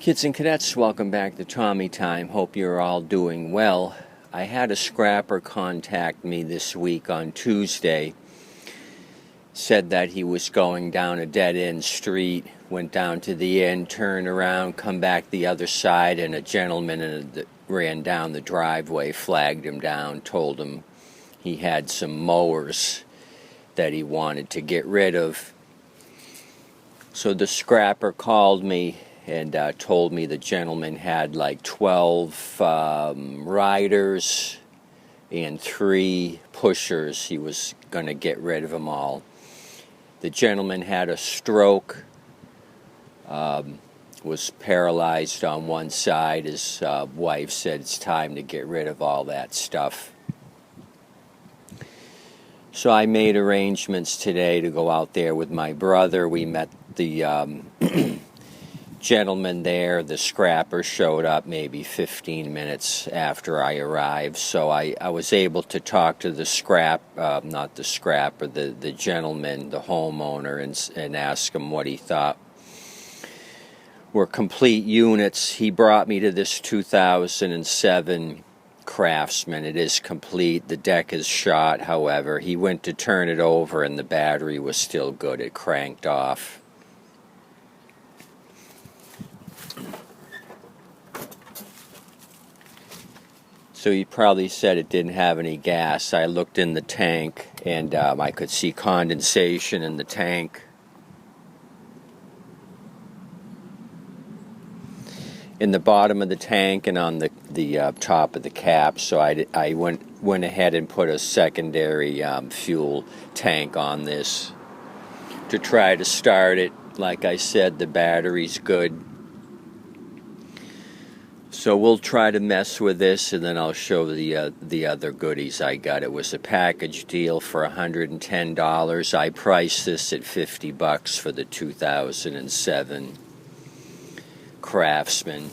Kids and cadets, welcome back to Tommy Time. Hope you're all doing well. I had a scrapper contact me this week on Tuesday. Said that he was going down a dead-end street, went down to the end, turned around, come back the other side, and a gentleman ran down the driveway, flagged him down, told him he had some mowers that he wanted to get rid of. So the scrapper called me and told me the gentleman had like 12 riders and 3 pushers. He was going to get rid of them all. The gentleman had a stroke, was paralyzed on one side. His wife said it's time to get rid of all that stuff. So I made arrangements today to go out there with my brother. We met the gentleman there. The scrapper showed up maybe 15 minutes after I arrived, so I was able to talk to the the gentleman, the homeowner, and ask him what he thought were complete units. He brought me to this 2007 Craftsman. It is complete. The deck is shot, however. He went to turn it over and the battery was still good. It cranked off. So he probably said it didn't have any gas. I looked in the tank and I could see condensation in the tank. In the bottom of the tank and on the top of the cap. So I went ahead and put a secondary fuel tank on this to try to start it. Like I said, the battery's good. So we'll try to mess with this, and then I'll show the other goodies I got. It was a package deal for $110. I priced this at $50 for the 2007 Craftsman.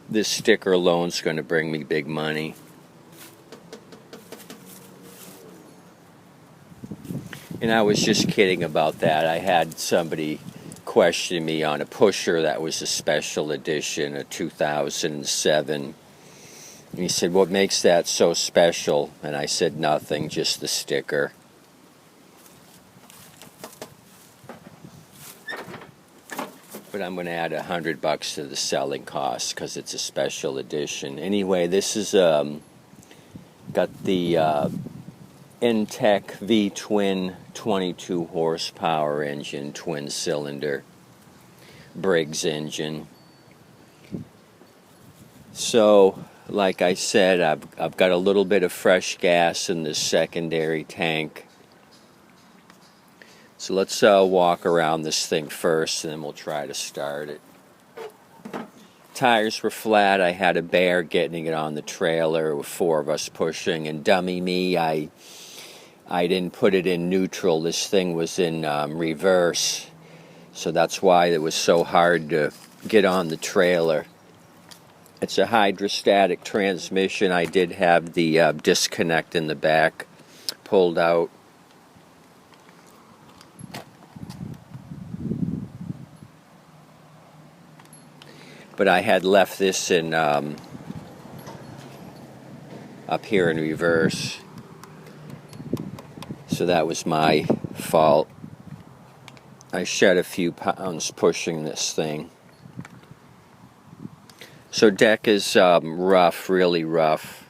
This sticker alone's going to bring me big money. And I was just kidding about that. I had somebody question me on a pusher that was a special edition, a 2007. And he said, "What makes that so special?" And I said, "Nothing, just the sticker." But I'm going to add $100 to the selling cost because it's a special edition. Anyway, this is got the Intek V-twin 22 horsepower engine, twin cylinder, Briggs engine. So, like I said, I've got a little bit of fresh gas in this secondary tank. So let's walk around this thing first, and then we'll try to start it. Tires were flat. I had a bear getting it on the trailer with 4 of us pushing, and dummy me, I didn't put it in neutral. This thing was in reverse, so that's why it was so hard to get on the trailer. It's a hydrostatic transmission. I did have the disconnect in the back pulled out. But I had left this in up here in reverse. So that was my fault. I shed a few pounds pushing this thing. So deck is rough, really rough.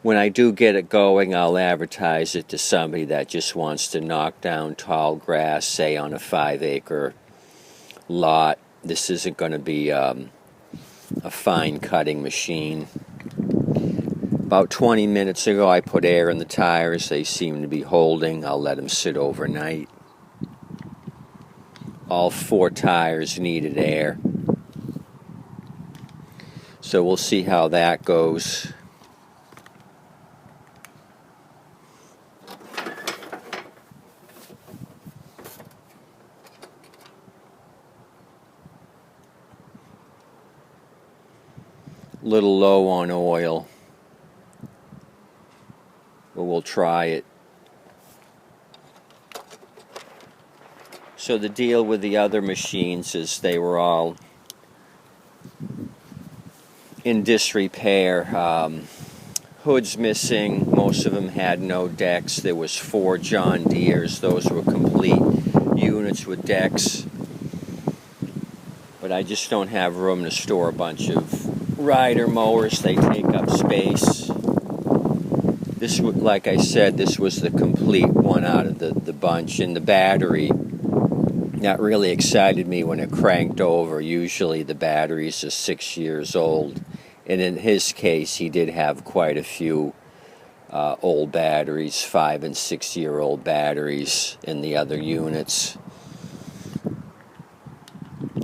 When I do get it going, I'll advertise it to somebody that just wants to knock down tall grass, say on a 5-acre lot. This isn't going to be a fine cutting machine. About 20 minutes ago, I put air in the tires. They seem to be holding. I'll let them sit overnight. All 4 tires needed air. So we'll see how that goes. Little low on oil, but we'll try it. So the deal with the other machines is they were all in disrepair. Hoods missing, most of them had no decks. There was 4 John Deeres. Those were complete units with decks. But I just don't have room to store a bunch of rider mowers. They take up space. This, like I said, this was the complete one out of the bunch. And the battery, that really excited me when it cranked over. Usually the batteries are 6 years old. And in his case, he did have quite a few old batteries, 5 and 6 year old batteries in the other units.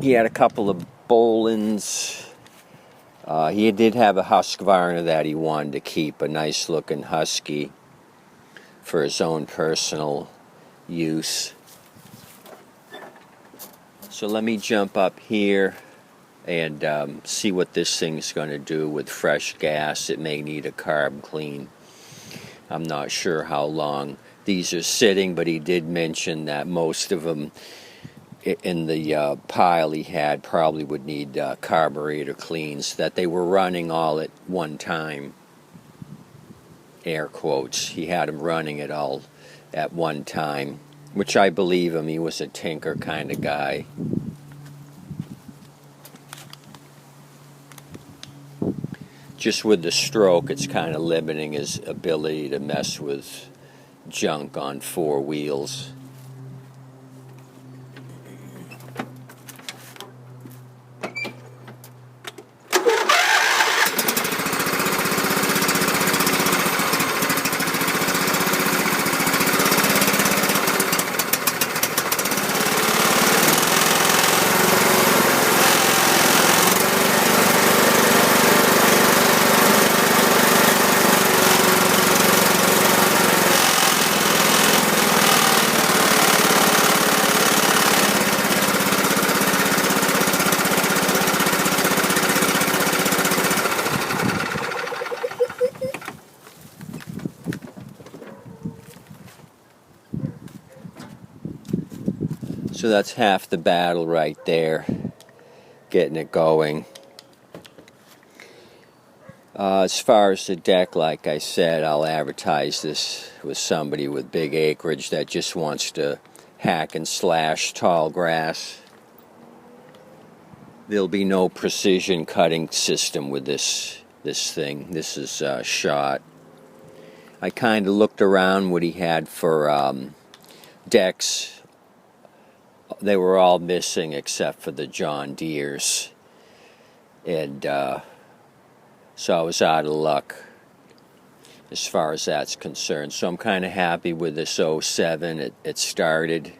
He had a couple of Bolins. He did have a Husqvarna that he wanted to keep, a nice looking Husky for his own personal use. So let me jump up here and see what this thing's going to do with fresh gas. It may need a carb clean. I'm not sure how long these are sitting, but he did mention that most of them in the pile he had probably would need carburetor cleans, that they were running all at one time. Air quotes. He had them running it all at one time, which I believe him. He was a tinker kind of guy. Just with the stroke, it's kind of limiting his ability to mess with junk on 4 wheels. So that's half the battle right there, getting it going. As far as the deck, like I said, I'll advertise this with somebody with big acreage that just wants to hack and slash tall grass. There'll be no precision cutting system with this thing. This is shot. I kind of looked around what he had for decks. They were all missing except for the John Deeres. And so I was out of luck as far as that's concerned. So I'm kind of happy with this 07. It started.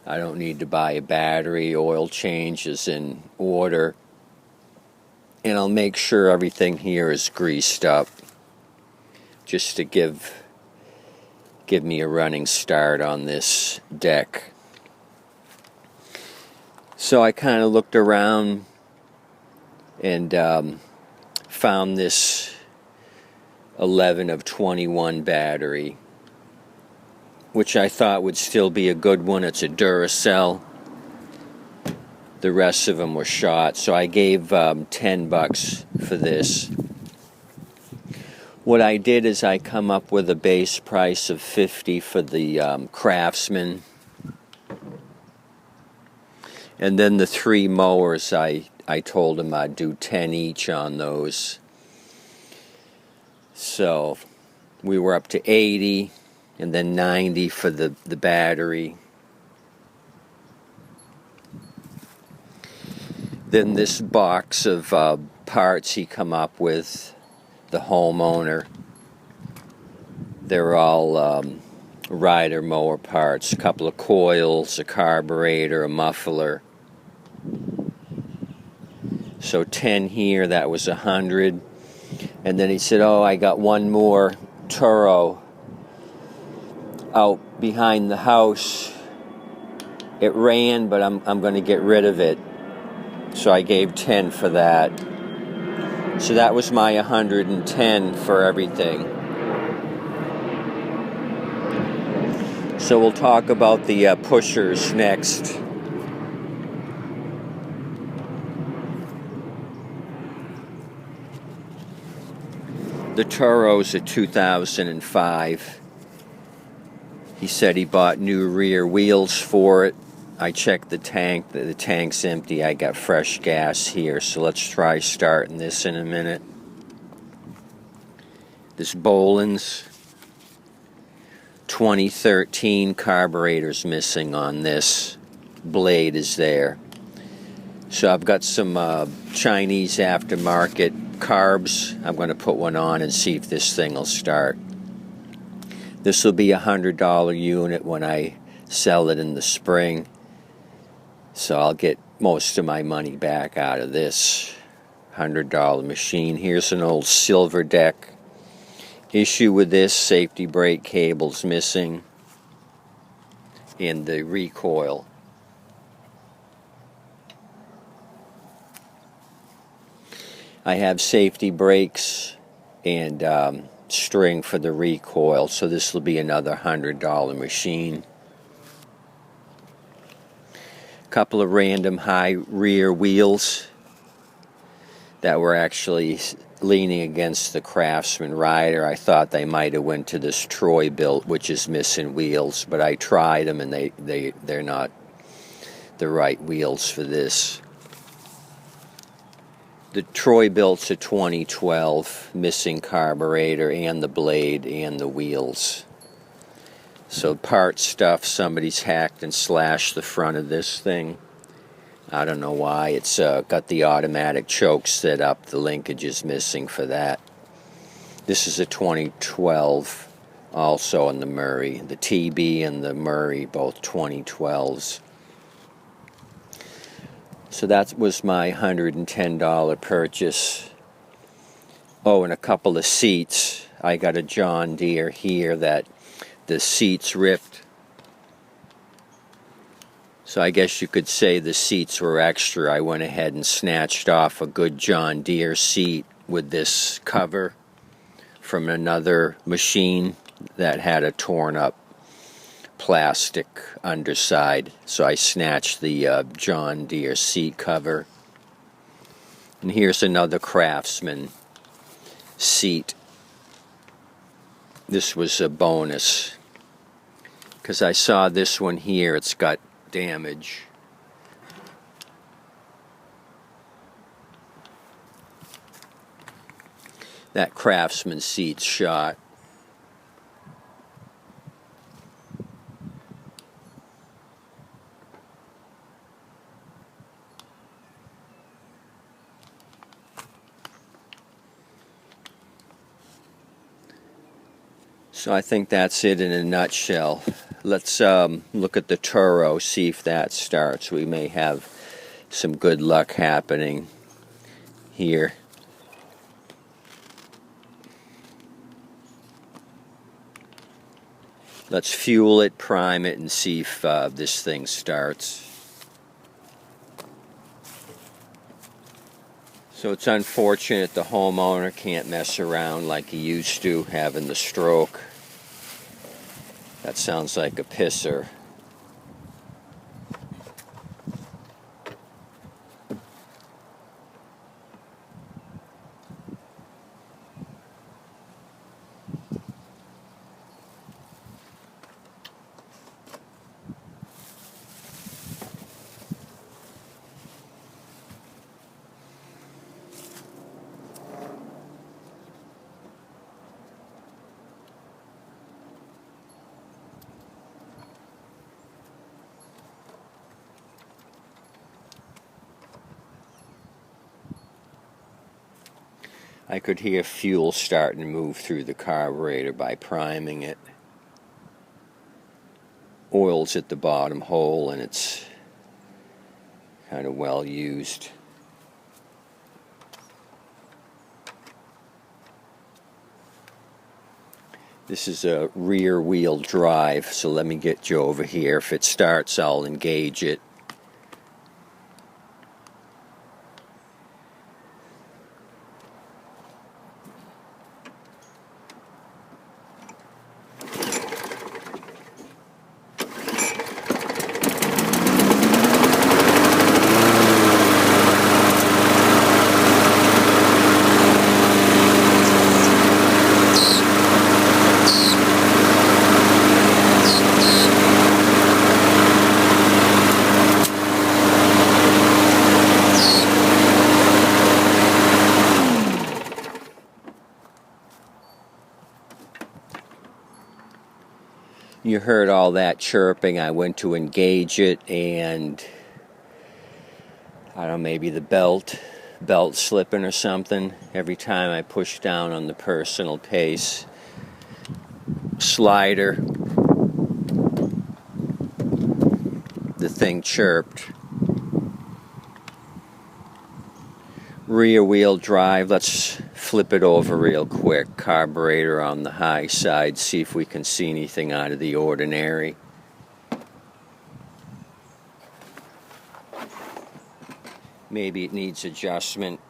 I don't need to buy a battery. Oil change is in order. And I'll make sure everything here is greased up just to give me a running start on this deck. So I kind of looked around and found this 11 of 21 battery, which I thought would still be a good one. It's a Duracell. The rest of them were shot, so I gave $10 for this. What I did is I come up with a base price of $50 for the Craftsman. And then the 3 mowers, I told him I'd do 10 each on those. So we were up to 80, and then 90 for the battery. Then this box of parts he come up with, the homeowner. They're all rider mower parts, a couple of coils, a carburetor, a muffler. So 10 here, that was 100. And then he said, oh, I got one more Turo out behind the house. It ran, but I'm going to get rid of it. So I gave 10 for that. So that was my 110 for everything. So we'll talk about the pushers next. The Turo's a 2005. He said he bought new rear wheels for it. I checked the tank. The tank's empty. I got fresh gas here. So let's try starting this in a minute. This Boland's 2013 carburetor's missing on this. Blade is there. So I've got some Chinese aftermarket carbs. I'm going to put one on and see if this thing will start. This will be a $100 unit when I sell it in the spring. So I'll get most of my money back out of this $100 machine. Here's an old silver deck. Issue with this, safety brake cable's missing and the recoil. I have safety brakes and string for the recoil, so this will be another $100 machine. Couple of random high rear wheels that were actually leaning against the Craftsman rider. I thought they might have went to this Troy built, which is missing wheels, but I tried them and they're not the right wheels for this. The Troy built's a 2012, missing carburetor and the blade and the wheels. So part stuff, somebody's hacked and slashed the front of this thing. I don't know why. It's got the automatic choke set up. The linkage is missing for that. This is a 2012 also in the Murray. The TB and the Murray, both 2012s. So that was my $110 purchase. Oh, and a couple of seats. I got a John Deere here that the seats ripped. So I guess you could say the seats were extra. I went ahead and snatched off a good John Deere seat with this cover from another machine that had a torn up plastic underside. So I snatched the John Deere seat cover. And here's another Craftsman seat. This was a bonus because I saw this one here. It's got damage. That Craftsman seat's shot. So I think that's it in a nutshell. Let's look at the Turo, see if that starts. We may have some good luck happening here. Let's fuel it, prime it, and see if this thing starts. So it's unfortunate the homeowner can't mess around like he used to, having the stroke. That sounds like a pisser. I could hear fuel starting to move through the carburetor by priming it. Oil's at the bottom hole and it's kind of well used. This is a rear wheel drive, so let me get you over here. If it starts, I'll engage it. You heard all that chirping. I went to engage it, and I don't know, maybe the belt slipping or something. Every time I push down on the personal pace slider, the thing chirped. Rear wheel drive, let's flip it over real quick. Carburetor on the high side, see if we can see anything out of the ordinary. Maybe it needs adjustment.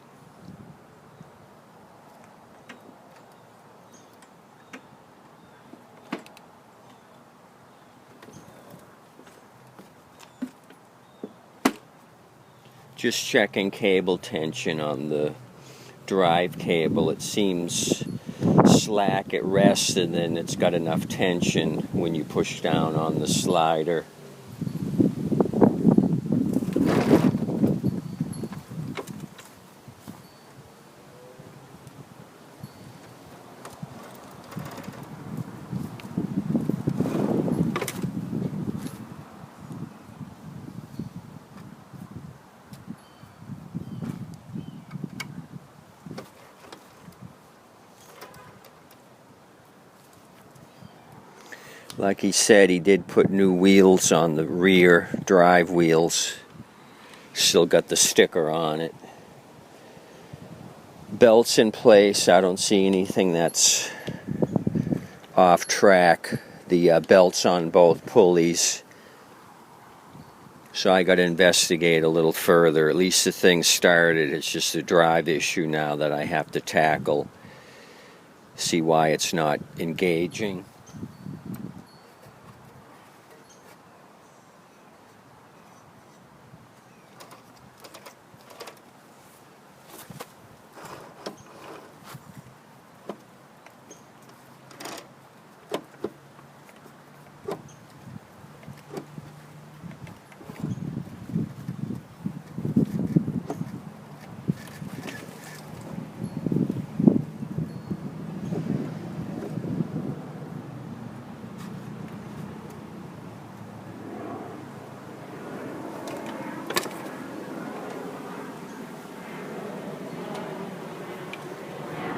Just checking cable tension on the drive cable. It seems slack at rest, and then it's got enough tension when you push down on the slider. Like he said, he did put new wheels on the rear drive wheels. Still got the sticker on it. Belt's in place. I don't see anything that's off track. The belt's on both pulleys. So I got to investigate a little further. At least the thing started. It's just a drive issue now that I have to tackle. See why it's not engaging.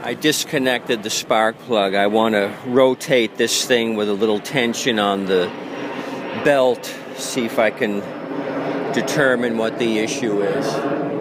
I disconnected the spark plug. I want to rotate this thing with a little tension on the belt, see if I can determine what the issue is.